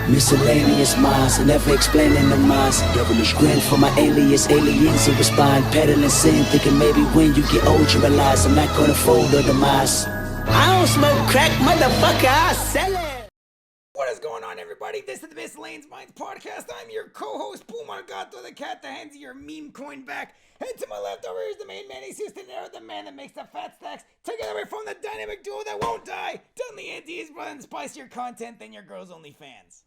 Miscellaneous minds, never explaining the minds. Devilish grin for my alias, aliens who respond. Peddling sin, thinking maybe when you get old you realize I'm not gonna fold or demise. I don't smoke crack, motherfucker, I sell it. What is going on, everybody? This is the Miscellaneous Minds podcast. I'm your co-host, Puma Gato, the cat that hands you your meme coin back. And to my left over is the main man, he's Houston Arrow, the man that makes the fat stacks. Together we're from the dynamic duo that won't die. Dudley and D's running spicier content than your girls' only fans.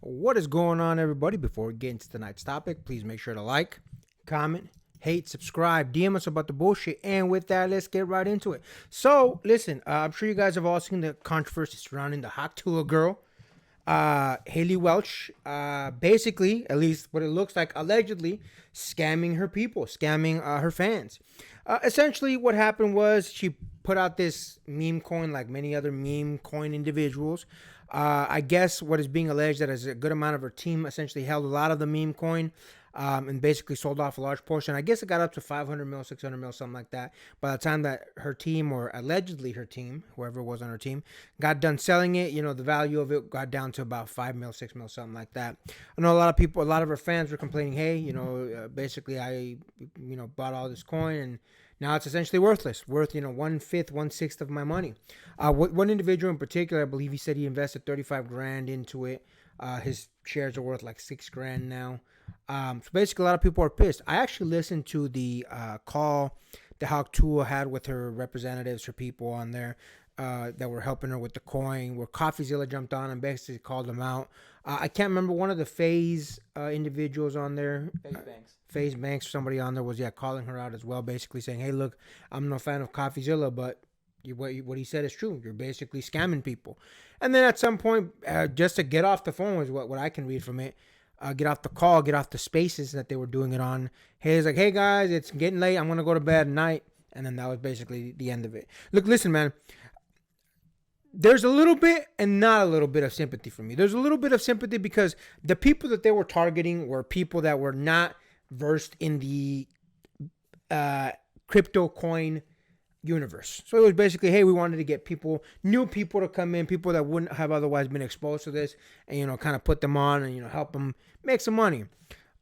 What is going on, everybody? Before we get into tonight's topic, please make sure to like, comment, hate, subscribe, DM us about the bullshit. And with that, let's get right into it. So, listen, I'm sure you guys have all seen the controversy surrounding the hot Tuah girl, Hailey Welch, basically, at least what it looks like, allegedly scamming her people, scamming her fans. Essentially, what happened was she put out this meme coin like many other meme coin individuals. I guess what is being alleged that is a good amount of her team essentially held a lot of the meme coin and basically sold off a large portion. I guess it got up to 500 mil, 600 mil, something like that. By the time that her team, or allegedly her team, whoever was on her team, got done selling it, the value of it got down to about 5 mil, 6 mil, something like that. I know a lot of people, a lot of her fans were complaining, hey, basically I, bought all this coin and now it's essentially worthless, worth, 1/5, 1/6 of my money. One individual in particular, I believe he said he invested 35 grand into it. His shares are worth like 6 grand now. So basically a lot of people are pissed. I actually listened to the call that Tuah had with her representatives, her people on there that were helping her with the coin, where CoffeeZilla jumped on and basically called them out. I can't remember one of the FaZe individuals on there. FaZe Banks, somebody on there was calling her out as well, basically saying, hey, look, I'm no fan of CoffeeZilla, but what he said is true. You're basically scamming people. And then at some point, just to get off the phone is what I can read from it, get off the call, get off the spaces that they were doing it on. He's like, hey guys, it's getting late, I'm going to go to bed at night. And then that was basically the end of it. Look, listen, man. There's a little bit and not a little bit of sympathy for me. There's a little bit of sympathy because the people that they were targeting were people that were not versed in the crypto coin universe. So it was basically, hey, we wanted to get new people to come in, people that wouldn't have otherwise been exposed to this, and kind of put them on and help them make some money.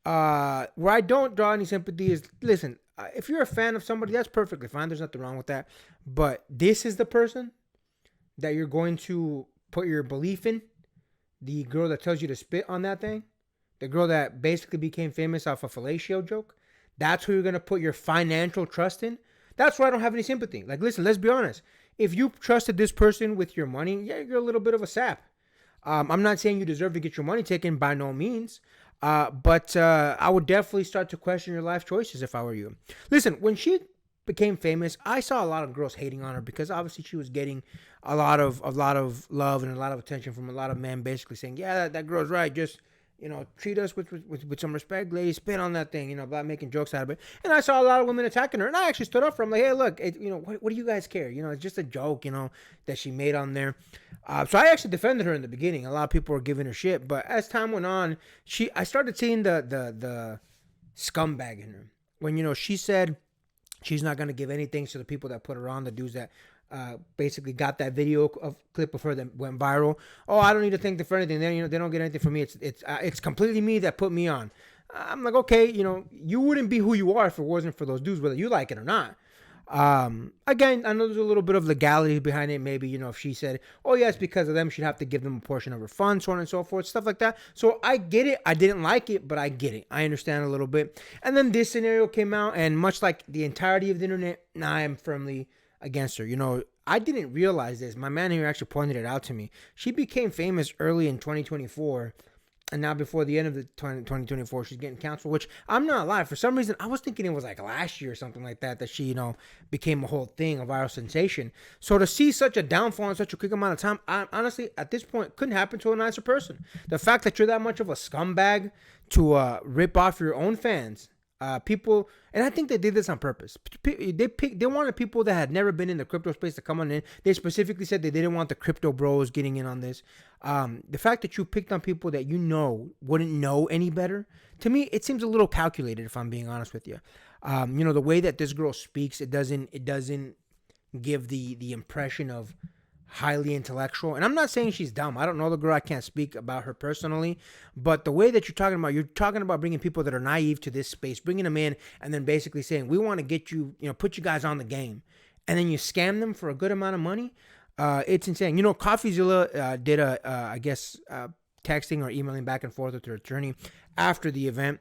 Where I don't draw any sympathy is, listen, if you're a fan of somebody, that's perfectly fine. There's nothing wrong with that. But this is the person that you're going to put your belief in, the girl that tells you to spit on that thing, the girl that basically became famous off a fellatio joke. That's who you're going to put your financial trust in. That's where I don't have any sympathy. Like, listen, let's be honest. If you trusted this person with your money, you're a little bit of a sap. I'm not saying you deserve to get your money taken, by no means. But I would definitely start to question your life choices if I were you. Listen, when she became famous, I saw a lot of girls hating on her because obviously she was getting a lot of love and a lot of attention from a lot of men, basically saying, yeah, that girl's right. Just, treat us with some respect, ladies, spit on that thing, about making jokes out of it. And I saw a lot of women attacking her, and I actually stood up for them, like, hey, look, what do you guys care? It's just a joke, that she made on there. So I actually defended her in the beginning. A lot of people were giving her shit, but as time went on, I started seeing the scumbag in her. When, she said she's not going to give anything to the people that put her on, the dudes that basically got that clip of her that went viral. Oh, I don't need to thank them for anything. They don't get anything from me. It's completely me that put me on. I'm like, okay, you wouldn't be who you are if it wasn't for those dudes, whether you like it or not. Again, I know there's a little bit of legality behind it. Maybe, if she said, oh yeah, it's because of them, she'd have to give them a portion of her funds, so on and so forth, stuff like that. So I get it. I didn't like it, but I get it. I understand a little bit. And then this scenario came out, and much like the entirety of the internet, now I am firmly against her. I didn't realize this. My man here actually pointed it out to me. She became famous early in 2024, and now before the end of the 2024, she's getting canceled, which I'm not lying. For some reason, I was thinking it was like last year or something like that she, became a whole thing, a viral sensation. So to see such a downfall in such a quick amount of time, I honestly, at this point, couldn't happen to a nicer person. The fact that you're that much of a scumbag to rip off your own fans, people, and I think they did this on purpose. They wanted people that had never been in the crypto space to come on in. They specifically said they didn't want the crypto bros getting in on this. The fact that you picked on people that wouldn't know any better, to me, it seems a little calculated, if I'm being honest with you. The way that this girl speaks, it doesn't give the impression of highly intellectual. And I'm not saying she's dumb. I don't know the girl. I can't speak about her personally. But the way that you're talking about bringing people that are naive to this space, bringing them in, and then basically saying, we want to get you, put you guys on the game. And then you scam them for a good amount of money. It's insane. CoffeeZilla did texting or emailing back and forth with her attorney after the event.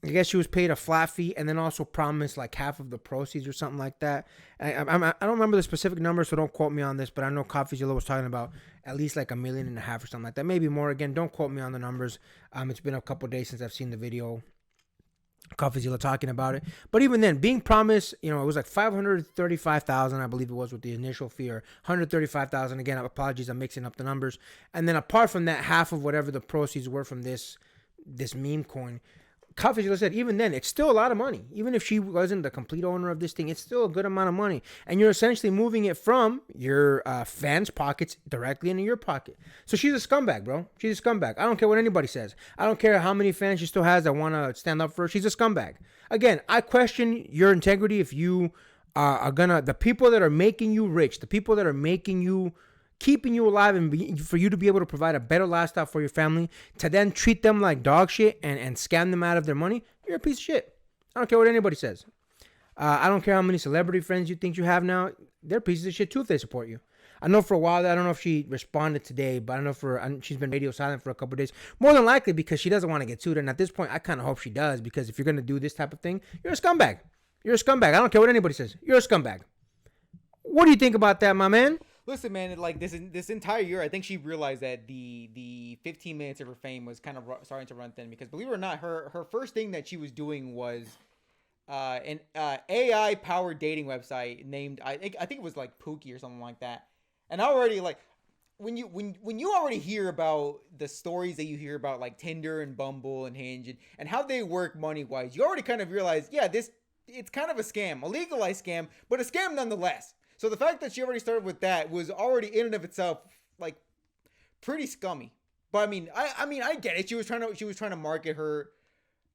I guess she was paid a flat fee and then also promised like half of the proceeds or something like that. I don't remember the specific number, so don't quote me on this, but I know CoffeeZilla was talking about at least like $1.5 million or something like that. Maybe more. Again, don't quote me on the numbers. It's been a couple of days since I've seen the video. CoffeeZilla talking about it. But even then, being promised, it was like $535,000, I believe it was, with the initial fee, or $135,000. Again, apologies, I'm mixing up the numbers. And then apart from that, half of whatever the proceeds were from this meme coin. CoffeeZilla said, even then, it's still a lot of money. Even if she wasn't the complete owner of this thing, it's still a good amount of money. And you're essentially moving it from your fans' pockets directly into your pocket. So she's a scumbag, bro. She's a scumbag. I don't care what anybody says. I don't care how many fans she still has that want to stand up for her. She's a scumbag. Again, I question your integrity if you are the people that are making you rich, the people that are making you, keeping you alive and for you to be able to provide a better lifestyle for your family, to then treat them like dog shit and scam them out of their money, you're a piece of shit. I don't care what anybody says. I don't care how many celebrity friends you think you have now. They're pieces of shit too if they support you. I know for a while, I don't know if she responded today, but I know she's been radio silent for a couple of days. More than likely because she doesn't want to get sued. And at this point, I kind of hope she does, because if you're going to do this type of thing, you're a scumbag. You're a scumbag. I don't care what anybody says. You're a scumbag. What do you think about that, my man? Listen, man, like this entire year, I think she realized that the 15 minutes of her fame was kind of starting to run thin, because believe it or not, her first thing that she was doing was an AI powered dating website named I think it was like Pookie or something like that. And already, like, when you already hear about the stories that you hear about like Tinder and Bumble and Hinge and how they work money wise, you already kind of realize, yeah, it's kind of a scam, a legalized scam, but a scam nonetheless. So the fact that she already started with that was already in and of itself like pretty scummy. But I mean I get it. She was trying to market her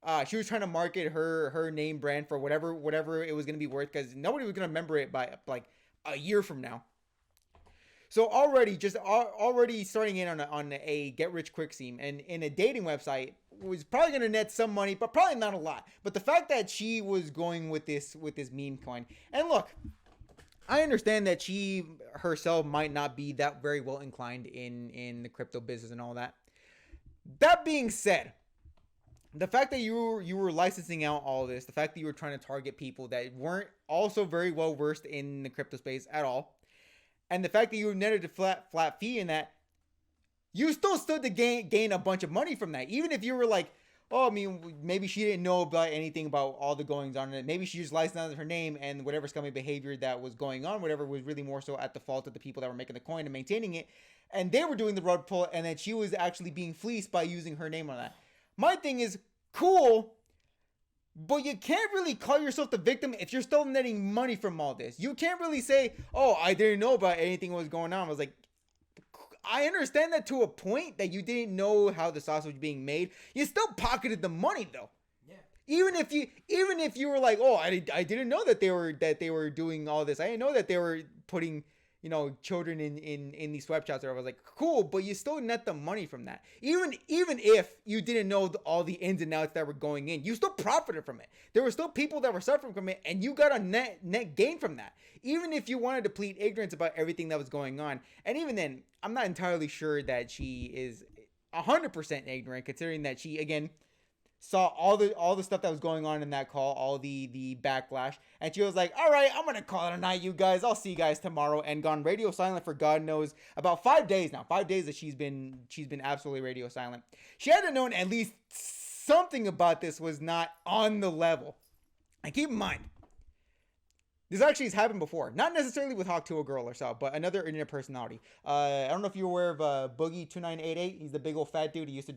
her name brand for whatever it was going to be worth, because nobody was going to remember it by like a year from now. So already starting in on a get rich quick scheme and in a dating website was probably going to net some money, but probably not a lot. But the fact that she was going with this meme coin, and look, I understand that she herself might not be that very well inclined in the crypto business and all that. That being said, the fact that you were licensing out all this, the fact that you were trying to target people that weren't also very well versed in the crypto space at all, and the fact that you netted a flat fee in that, you still stood to gain a bunch of money from that. Even if you were like, oh, I mean, maybe she didn't know about anything about all the goings on in it. Maybe she just licensed under her name, and whatever scummy behavior that was going on, whatever, was really more so at the fault of the people that were making the coin and maintaining it. And they were doing the rug pull, and then she was actually being fleeced by using her name on that. My thing is, cool, but you can't really call yourself the victim if you're still netting money from all this. You can't really say, oh, I didn't know about anything that was going on. I was like, I understand that to a point, that you didn't know how the sausage was being made. You still pocketed the money though. Yeah. Even if you were like, oh, I didn't know that they were doing all this. I didn't know that they were putting, children in these sweatshops. I was like, cool, but you still net the money from that. Even if you didn't know all the ins and outs that were going in, you still profited from it. There were still people that were suffering from it, and you got a net gain from that. Even if you wanted to plead ignorance about everything that was going on. And even then, I'm not entirely sure that she is 100% ignorant, considering that she, again, saw all the stuff that was going on in that call, all the backlash, and she was like, all right, I'm gonna call it a night, you guys. I'll see you guys tomorrow, and gone radio silent for God knows about 5 days now. 5 days that she's been absolutely radio silent. She had to have known at least something about this was not on the level. And keep in mind, this actually has happened before. Not necessarily with Tuah girl herself, but another internet personality. I don't know if you're aware of Boogie2988. He's the big old fat dude. He used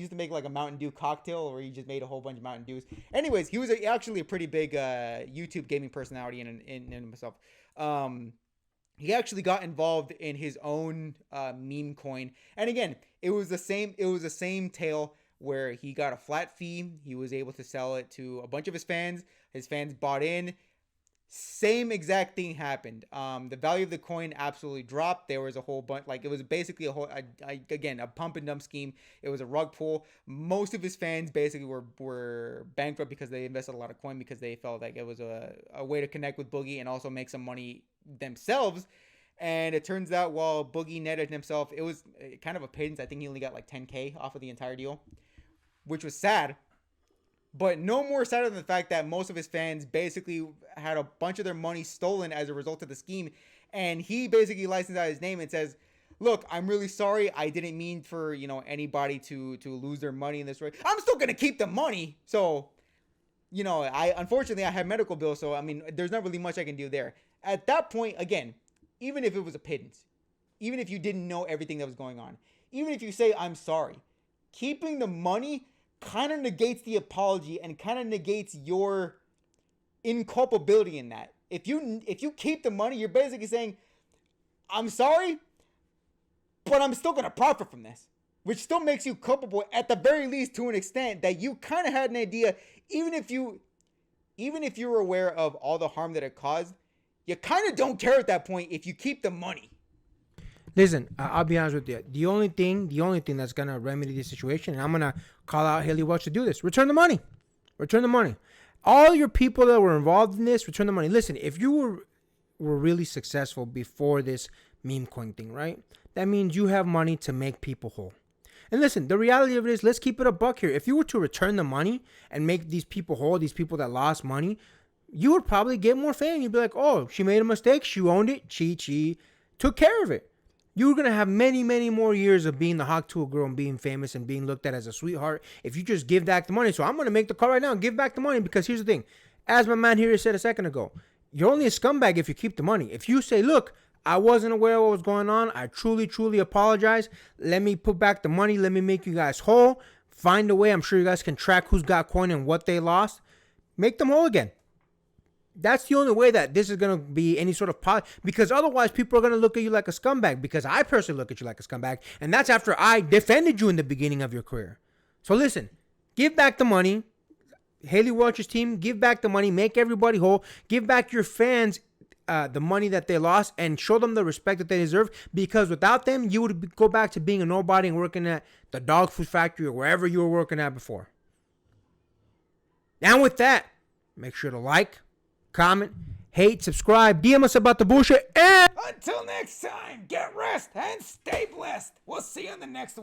to make like a Mountain Dew cocktail, where he just made a whole bunch of Mountain Dews. Anyways, he was actually a pretty big YouTube gaming personality in himself. He actually got involved in his own meme coin, and again, it was the same tale, where he got a flat fee. He was able to sell it to a bunch of his fans. His fans bought in, Same exact thing happened. The value of the coin absolutely dropped. There was a whole bunch, like it was basically again, a pump and dump scheme. It was a rug pull. Most of his fans basically were bankrupt because they invested a lot of coin because they felt like it was a way to connect with Boogie and also make some money themselves. And it turns out while Boogie netted himself, it was kind of a pittance. I think he only got like 10K off of the entire deal, which was sad. But no more sad than the fact that most of his fans basically had a bunch of their money stolen as a result of the scheme. And he basically licensed out his name and says, look, I'm really sorry. I didn't mean for, anybody to lose their money in this way. I'm still going to keep the money. So, unfortunately, I have medical bills. So, I mean, there's not really much I can do there. At that point, again, even if it was a pittance, even if you didn't know everything that was going on, even if you say, I'm sorry, keeping the money kind of negates the apology and kind of negates your inculpability in that. If you keep the money, you're basically saying, I'm sorry, but I'm still going to profit from this, which still makes you culpable at the very least to an extent that you kind of had an idea. Even if you were aware of all the harm that it caused, you kind of don't care at that point if you keep the money. Listen, I'll be honest with you. The only thing that's going to remedy this situation, and I'm going to call out Hailey Welch to do this, return the money. Return the money. All your people that were involved in this, return the money. Listen, if you were really successful before this meme coin thing, right? That means you have money to make people whole. And listen, the reality of it is, let's keep it a buck here. If you were to return the money and make these people whole, these people that lost money, you would probably get more fame. You'd be like, oh, she made a mistake. She owned it. She took care of it. You're going to have many, many more years of being the Hawk Tuah girl and being famous and being looked at as a sweetheart if you just give back the money. So I'm going to make the call right now and give back the money because here's the thing. As my man here said a second ago, you're only a scumbag if you keep the money. If you say, look, I wasn't aware of what was going on. I truly, truly apologize. Let me put back the money. Let me make you guys whole. Find a way. I'm sure you guys can track who's got coin and what they lost. Make them whole again. That's the only way that this is going to be any sort of because otherwise people are going to look at you like a scumbag because I personally look at you like a scumbag, and that's after I defended you in the beginning of your career. So listen, give back the money. Hailey Welch's team, give back the money, make everybody whole, give back your fans the money that they lost and show them the respect that they deserve, because without them, you would go back to being a nobody and working at the dog food factory or wherever you were working at before. And with that, make sure to like, comment, hate, subscribe, DM us about the bullshit, and Until next time, get rest and stay blessed. We'll see you on the next one.